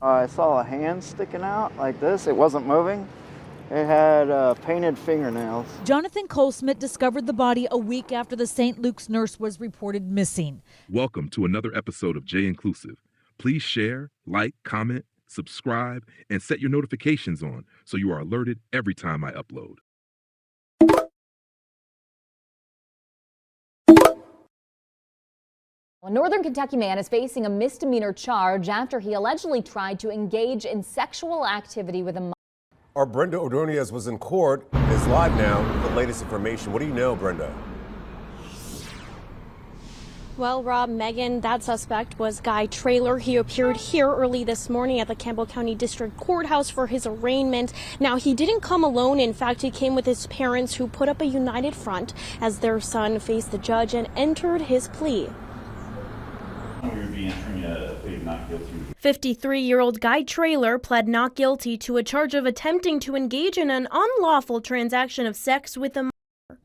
I saw a hand sticking out like this. It wasn't moving. It had painted fingernails. Jonathan Colesmith discovered the body a week after the St. Luke's nurse was reported missing. Welcome to another episode of J Inclusive. Please share, like, comment, subscribe, and set your notifications on so you are alerted every time I upload. A Northern Kentucky man is facing a misdemeanor charge after he allegedly tried to engage in sexual activity with a minor. Our Brenda Ordonez was in court, is live now with the latest information. What do you know, Brenda? Well, Rob, Megan, that suspect was Guy Traylor. He appeared here early this morning at the Campbell County District Courthouse for his arraignment. Now, he didn't come alone. In fact, he came with his parents, who put up a united front as their son faced the judge and entered his plea. We would be entering a plea of not guilty. 53-year-old Guy Traylor pled not guilty to a charge of attempting to engage in an unlawful transaction of sex with a minor.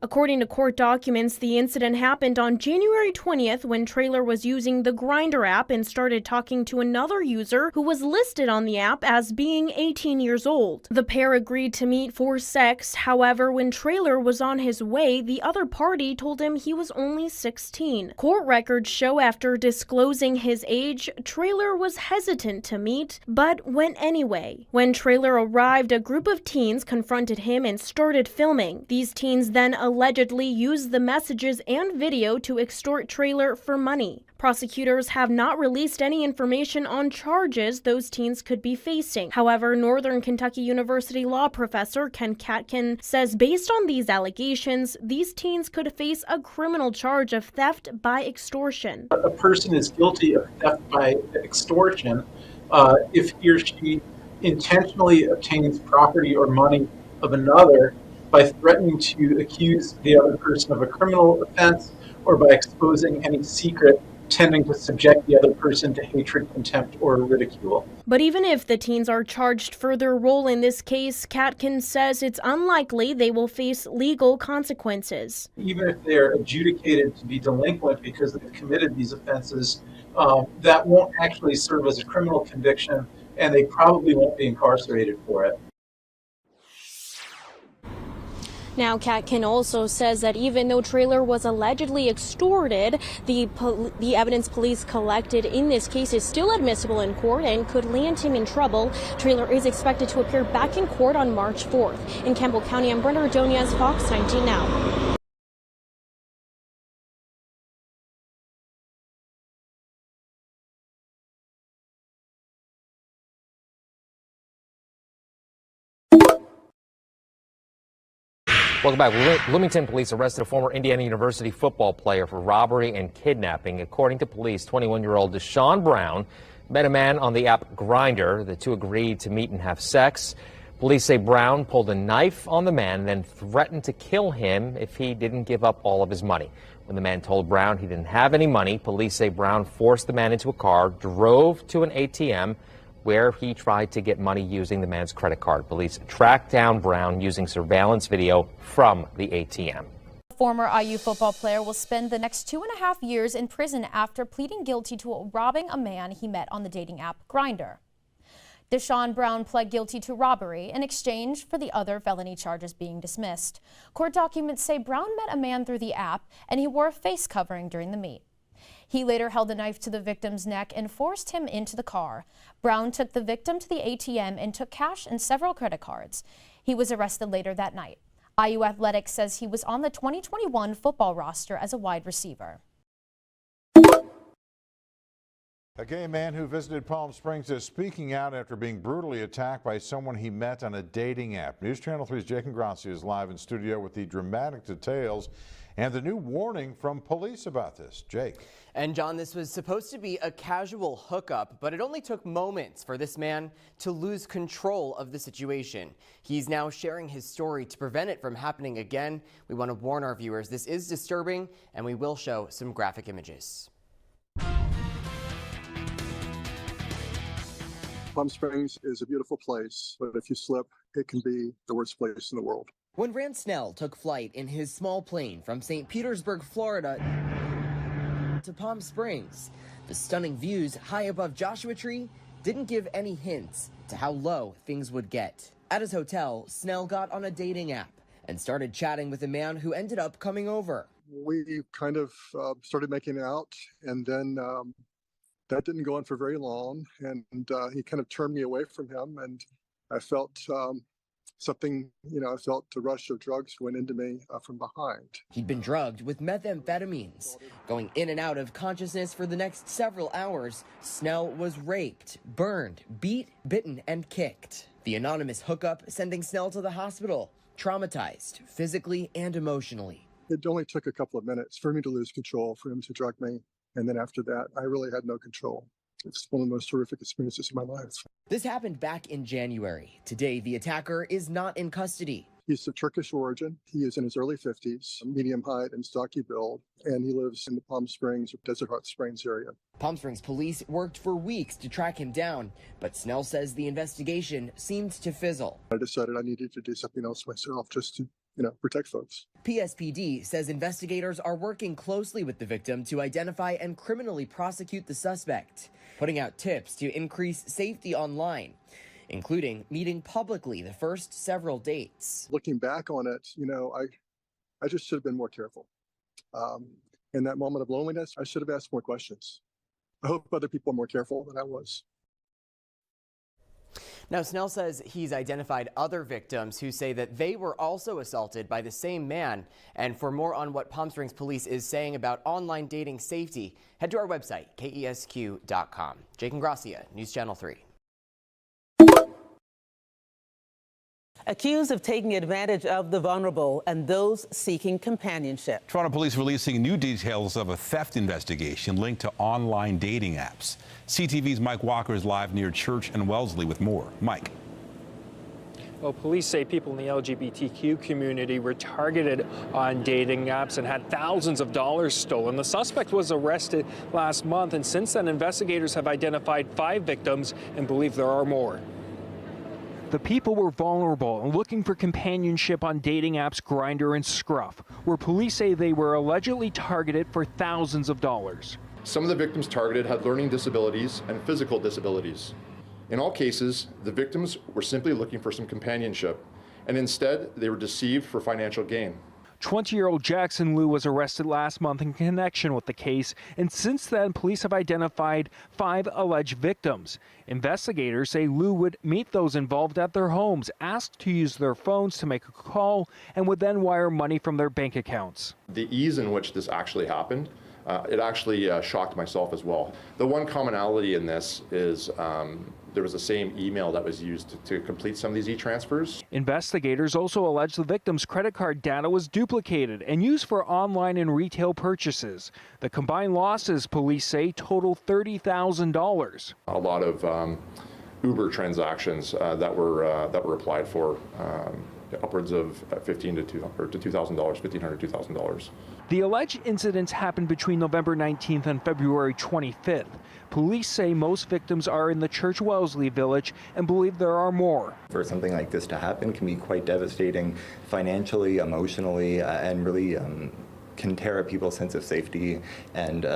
According to court documents, the incident happened on January 20th when Traylor was using the Grindr app and started talking to another user who was listed on the app as being 18 years old. The pair agreed to meet for sex. However, when Traylor was on his way, the other party told him he was only 16. Court records show after disclosing his age, Traylor was hesitant to meet, but went anyway. When Traylor arrived, a group of teens confronted him and started filming. These teens then allegedly used the messages and video to extort Traylor for money. Prosecutors have not released any information on charges those teens could be facing. However, Northern Kentucky University law professor Ken Katkin says based on these allegations, these teens could face a criminal charge of theft by extortion. A person is guilty of theft by extortion if he or she intentionally obtains property or money of another by threatening to accuse the other person of a criminal offense or by exposing any secret tending to subject the other person to hatred, contempt, or ridicule. But even if the teens are charged for their role in this case, Katkin says it's unlikely they will face legal consequences. Even if they're adjudicated to be delinquent because they've committed these offenses, that won't actually serve as a criminal conviction, and they probably won't be incarcerated for it. Now, Katkin also says that even though Traylor was allegedly extorted, the evidence police collected in this case is still admissible in court and could land him in trouble. Traylor is expected to appear back in court on March 4th. In Campbell County, I'm Brenda Ordonez, Fox 19 Now. Welcome back. Bloomington police arrested a former Indiana University football player for robbery and kidnapping. According to police, 21-year-old Deshaun Brown met a man on the app Grindr. The two agreed to meet and have sex. Police say Brown pulled a knife on the man and then threatened to kill him if he didn't give up all of his money. When the man told Brown he didn't have any money, police say Brown forced the man into a car, drove to an ATM, where he tried to get money using the man's credit card. Police tracked down Brown using surveillance video from the ATM. Former IU football player will spend the next 2.5 years in prison after pleading guilty to robbing a man he met on the dating app Grindr. Deshaun Brown pled guilty to robbery in exchange for the other felony charges being dismissed. Court documents say Brown met a man through the app and he wore a face covering during the meet. He later held a knife to the victim's neck and forced him into the car. Brown took the victim to the ATM and took cash and several credit cards. He was arrested later that night. IU Athletics says he was on the 2021 football roster as a wide receiver. A gay man who visited Palm Springs is speaking out after being brutally attacked by someone he met on a dating app. News Channel 3's Jake Ingrassi is live in studio with the dramatic details and the new warning from police about this. Jake. And John, this was supposed to be a casual hookup, but it only took moments for this man to lose control of the situation. He's now sharing his story to prevent it from happening again. We want to warn our viewers, this is disturbing, and we will show some graphic images. Palm Springs is a beautiful place, but if you slip, it can be the worst place in the world. When Rand Snell took flight in his small plane from St. Petersburg, Florida to Palm Springs, the stunning views high above Joshua Tree didn't give any hints to how low things would get. At his hotel, Snell got on a dating app and started chatting with a man who ended up coming over. We kind of started making out, and then that didn't go on for very long, and he kind of turned me away from him, and I felt something, I felt the rush of drugs went into me from behind. He'd been drugged with methamphetamines. Going in and out of consciousness for the next several hours, Snell was raped, burned, beat, bitten, and kicked. The anonymous hookup sending Snell to the hospital, traumatized physically and emotionally. It only took a couple of minutes for me to lose control, for him to drug me. And then after that, I really had no control. It's one of the most horrific experiences of my life. This happened back in January. Today, the attacker is not in custody. He's of Turkish origin. He is in his early 50s, medium height and stocky build, and he lives in the Palm Springs or Desert Hot Springs area. Palm Springs police worked for weeks to track him down, but Snell says the investigation seemed to fizzle. I decided I needed to do something else myself just to protect folks. PSPD says investigators are working closely with the victim to identify and criminally prosecute the suspect, putting out tips to increase safety online, including meeting publicly the first several dates. Looking back on it, I just should have been more careful. In that moment of loneliness, I should have asked more questions. I hope other people are more careful than I was. Now, Snell says he's identified other victims who say that they were also assaulted by the same man. And for more on what Palm Springs police is saying about online dating safety, head to our website, KESQ.com. Jake Ingracia, News Channel 3. Accused of taking advantage of the vulnerable and those seeking companionship. Toronto police releasing new details of a theft investigation linked to online dating apps. CTV's Mike Walker is live near Church and Wellesley with more. Mike. Well, police say people in the LGBTQ community were targeted on dating apps and had thousands of dollars stolen. The suspect was arrested last month, and since then, investigators have identified 5 victims and believe there are more. The people were vulnerable and looking for companionship on dating apps Grindr and Scruff, where police say they were allegedly targeted for thousands of dollars. Some of the victims targeted had learning disabilities and physical disabilities. In all cases, the victims were simply looking for some companionship, and instead they were deceived for financial gain. 20-year-old Jackson Liu was arrested last month in connection with the case, and since then, police have identified 5 alleged victims. Investigators say Liu would meet those involved at their homes, ask to use their phones to make a call, and would then wire money from their bank accounts. The ease in which this actually happened, it actually shocked myself as well. The one commonality in this is there was the same email that was used to complete some of these e-transfers. Investigators also allege the victim's credit card data was duplicated and used for online and retail purchases. The combined losses, police say, total $30,000. A lot of Uber transactions that were applied for, upwards of $1,500 to $2,000, $1,500 to $2,000. The alleged incidents happened between November 19th and February 25th. Police say most victims are in the Church Wellesley village and believe there are more. For something like this to happen can be quite devastating financially, emotionally, and really can tear at people's sense of safety and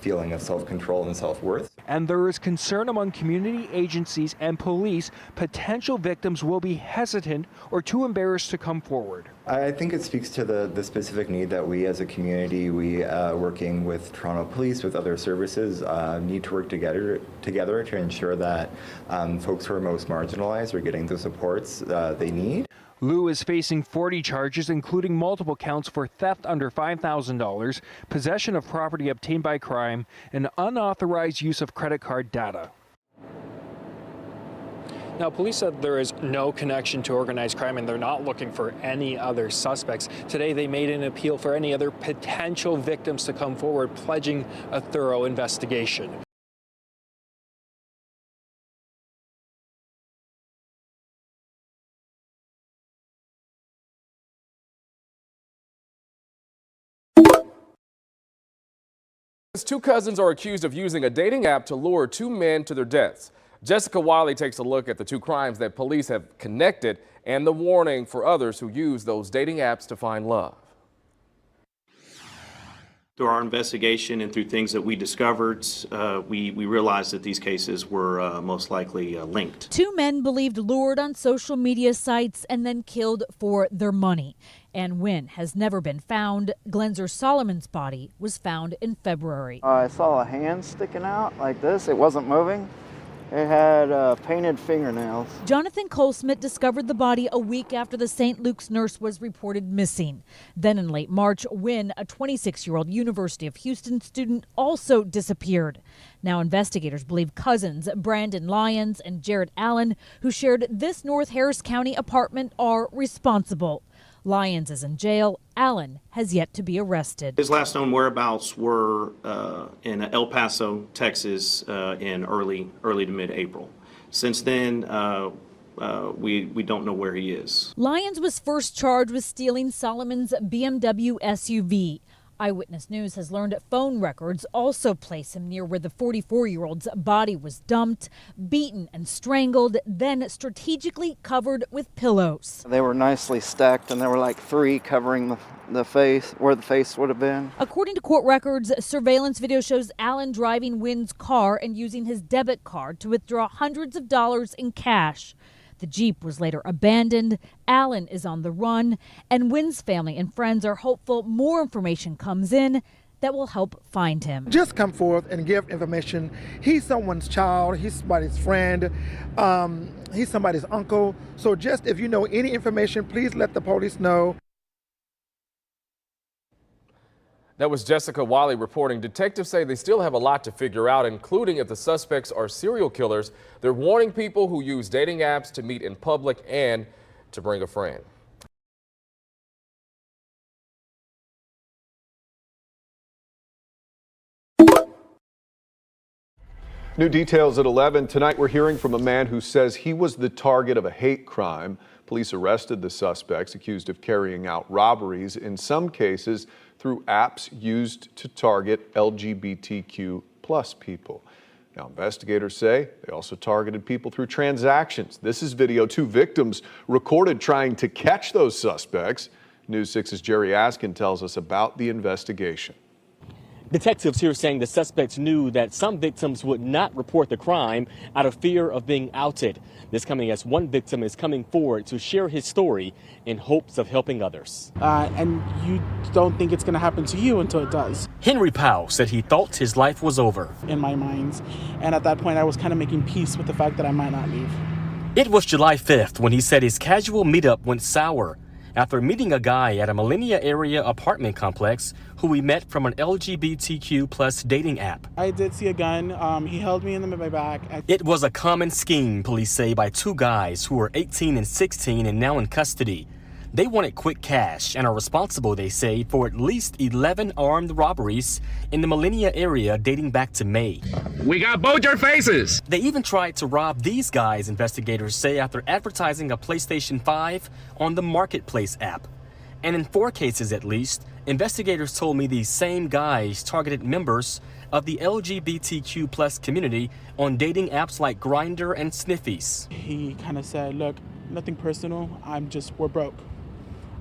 feeling of self-control and self-worth. And there is concern among community agencies and police potential victims will be hesitant or too embarrassed to come forward. I think it speaks to the specific need that we as a community, working with Toronto Police, with other services, need to work together to ensure that folks who are most marginalized are getting the supports they need. Liu is facing 40 charges, including multiple counts for theft under $5,000, possession of property obtained by crime, and unauthorized use of credit card data. Now, police said there is no connection to organized crime and they're not looking for any other suspects. Today, they made an appeal for any other potential victims to come forward, pledging a thorough investigation. Two cousins are accused of using a dating app to lure 2 men to their deaths. Jessica Wiley takes a look at the 2 crimes that police have connected and the warning for others who use those dating apps to find love. Through our investigation and through things that we discovered, we realized that these cases were most likely linked. 2 men believed lured on social media sites and then killed for their money. And Wynn has never been found. Glenzer Solomon's body was found in February. I saw a hand sticking out like this. It wasn't moving. It had painted fingernails. Jonathan Colesmith discovered the body a week after the St. Luke's nurse was reported missing. Then in late March, Wynn, a 26-year-old University of Houston student, also disappeared. Now investigators believe cousins Brandon Lyons and Jared Allen, who shared this North Harris County apartment, are responsible. Lyons is in jail. Allen has yet to be arrested. His last known whereabouts were in El Paso, Texas, in early to mid-April. Since then, we don't know where he is. Lyons was first charged with stealing Solomon's BMW SUV. Eyewitness News has learned phone records also place him near where the 44-year-old's body was dumped, beaten and strangled, then strategically covered with pillows. They were nicely stacked, and there were like 3 covering the face, where the face would have been. According to court records, surveillance video shows Allen driving Wynn's car and using his debit card to withdraw hundreds of dollars in cash. The Jeep was later abandoned. Allen is on the run, and Wynn's family and friends are hopeful more information comes in that will help find him. Just come forth and give information. He's someone's child. He's somebody's friend. He's somebody's uncle. So just if you know any information, please let the police know. That was Jessica Wiley reporting. Detectives say they still have a lot to figure out, including if the suspects are serial killers. They're warning people who use dating apps to meet in public and to bring a friend. New details at 11. Tonight we're hearing from a man who says he was the target of a hate crime. Police arrested the suspects accused of carrying out robberies, in some cases through apps used to target LGBTQ plus people. Now, investigators say they also targeted people through transactions. This is video 2 victims recorded trying to catch those suspects. News 6's Jerry Askin tells us about the investigation. Detectives here saying the suspects knew that some victims would not report the crime out of fear of being outed. This coming as one victim is coming forward to share his story in hopes of helping others. And you don't think it's going to happen to you until it does. Henry Powell said he thought his life was over. In my mind. And at that point, I was kind of making peace with the fact that I might not leave. It was July 5th when he said his casual meetup went sour after meeting a guy at a Millennia area apartment complex who he met from an LGBTQ plus dating app. I did see a gun. He held me in my back. It was a common scheme, police say, by 2 guys who were 18 and 16 and now in custody. They wanted quick cash and are responsible, they say, for at least 11 armed robberies in the Millennia area dating back to May. We got both your faces! They even tried to rob these guys, investigators say, after advertising a PlayStation 5 on the Marketplace app. And in 4 cases at least, investigators told me these same guys targeted members of the LGBTQ plus community on dating apps like Grindr and Sniffies. He kind of said, look, nothing personal, we're broke.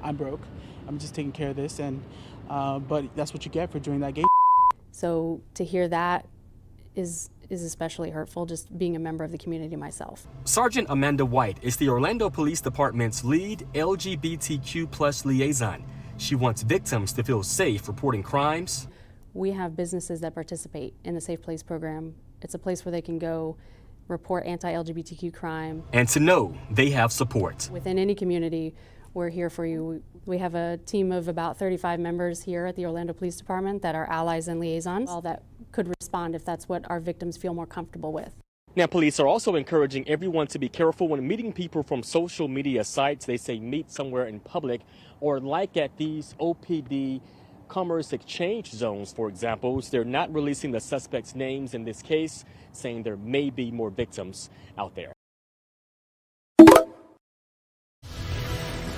I'm broke. I'm just taking care of this, and but that's what you get for doing that gay. So to hear that is especially hurtful, just being a member of the community myself. Sergeant Amanda White is the Orlando Police Department's lead LGBTQ plus liaison. She wants victims to feel safe reporting crimes. We have businesses that participate in the Safe Place program. It's a place where they can go report anti-LGBTQ crime. And to know they have support. Within any community, we're here for you. We have a team of about 35 members here at the Orlando Police Department that are allies and liaisons, all that could respond if that's what our victims feel more comfortable with. Now, police are also encouraging everyone to be careful when meeting people from social media sites. They say meet somewhere in public or like at these OPD commerce exchange zones, for example. They're not releasing the suspects' names in this case, saying there may be more victims out there.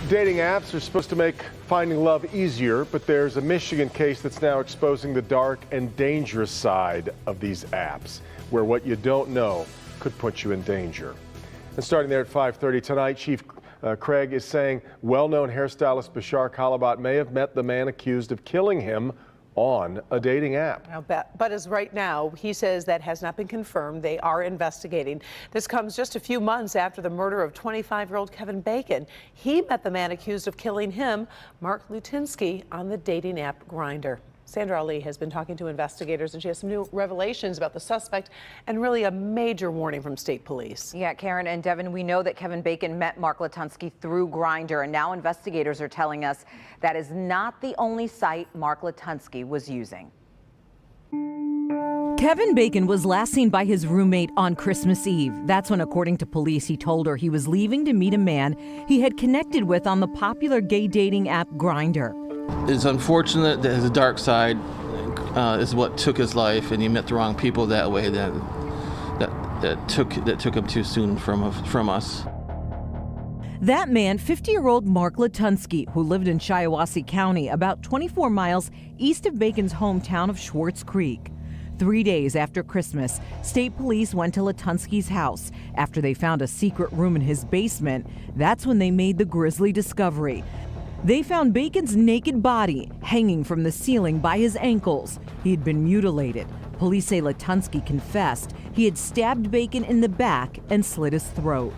Dating apps are supposed to make finding love easier, but there's a Michigan case that's now exposing the dark and dangerous side of these apps, where what you don't know could put you in danger. And starting there at 5:30 tonight, Chief Craig is saying well-known hairstylist Bashar Kalabat may have met the man accused of killing him on a dating app. But as right now, he says that has not been confirmed. They are investigating. This comes just a few months after the murder of 25-year-old Kevin Bacon. He met the man accused of killing him, Mark Lutinsky, on the dating app Grindr. Sandra Ali has been talking to investigators, and she has some new revelations about the suspect and really a major warning from state police. Yeah, Karen and Devin, we know that Kevin Bacon met Mark Lutinsky through Grindr, and now investigators are telling us that is not the only site Mark Lutinsky was using. Kevin Bacon was last seen by his roommate on Christmas Eve. That's when, according to police, he told her he was leaving to meet a man he had connected with on the popular gay dating app Grindr. It's unfortunate that his dark side is what took his life, and he met the wrong people that way. That took him too soon from us. That man, 50-year-old Mark Lutinsky, who lived in Shiawassee County, about 24 miles east of Bacon's hometown of Schwartz Creek. 3 days after Christmas, state police went to Lutinsky's house. After they found a secret room in his basement, that's when they made the grisly discovery. They found Bacon's naked body hanging from the ceiling by his ankles. He had been mutilated. Police say Lutinsky confessed he had stabbed Bacon in the back and slit his throat.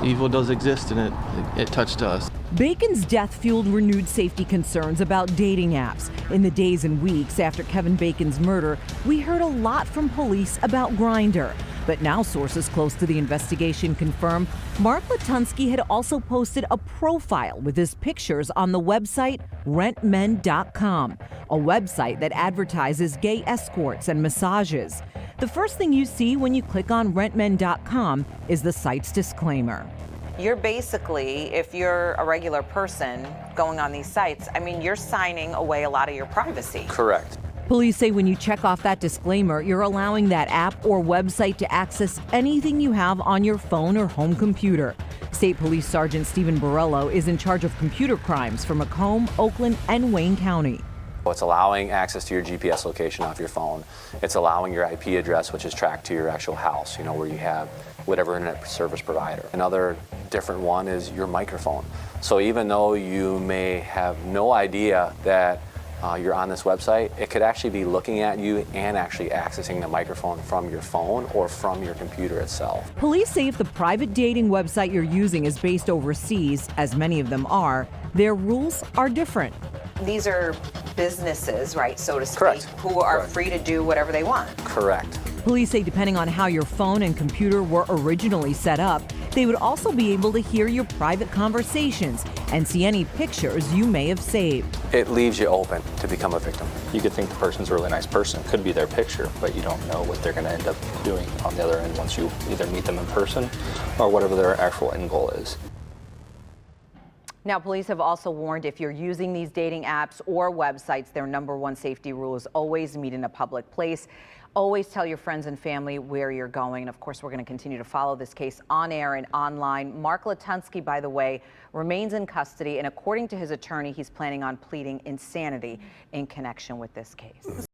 Evil does exist, and it touched us. Bacon's death fueled renewed safety concerns about dating apps. In the days and weeks after Kevin Bacon's murder, we heard a lot from police about Grindr. But now sources close to the investigation confirm Mark Lutinsky had also posted a profile with his pictures on the website rentmen.com, a website that advertises gay escorts and massages. The first thing you see when you click on rentmen.com is the site's disclaimer. You're basically, if you're a regular person going on these sites, I mean, you're signing away a lot of your privacy. Correct. Police say when you check off that disclaimer, you're allowing that app or website to access anything you have on your phone or home computer. State Police Sergeant Stephen Borello is in charge of computer crimes for Macomb, Oakland, and Wayne County. It's allowing access to your GPS location off your phone. It's allowing your IP address, which is tracked to your actual house, where you have whatever internet service provider. Another different one is your microphone. So even though you may have no idea that you're on this website, it could actually be looking at you and actually accessing the microphone from your phone or from your computer itself. Police say if the private dating website you're using is based overseas, as many of them are, their rules are different. These are businesses, right, so to speak, Correct. who are free to do whatever they want. Correct. Police say depending on how your phone and computer were originally set up, they would also be able to hear your private conversations and see any pictures you may have saved. It leaves you open to become a victim. You could think the person's a really nice person. Could be their picture, but you don't know what they're going to end up doing on the other end once you either meet them in person or whatever their actual end goal is. Now, police have also warned if you're using these dating apps or websites, their #1 safety rule is always meet in a public place. Always tell your friends and family where you're going. And of course, we're going to continue to follow this case on air and online. Mark Lutinsky, by the way, remains in custody. And according to his attorney, he's planning on pleading insanity in connection with this case.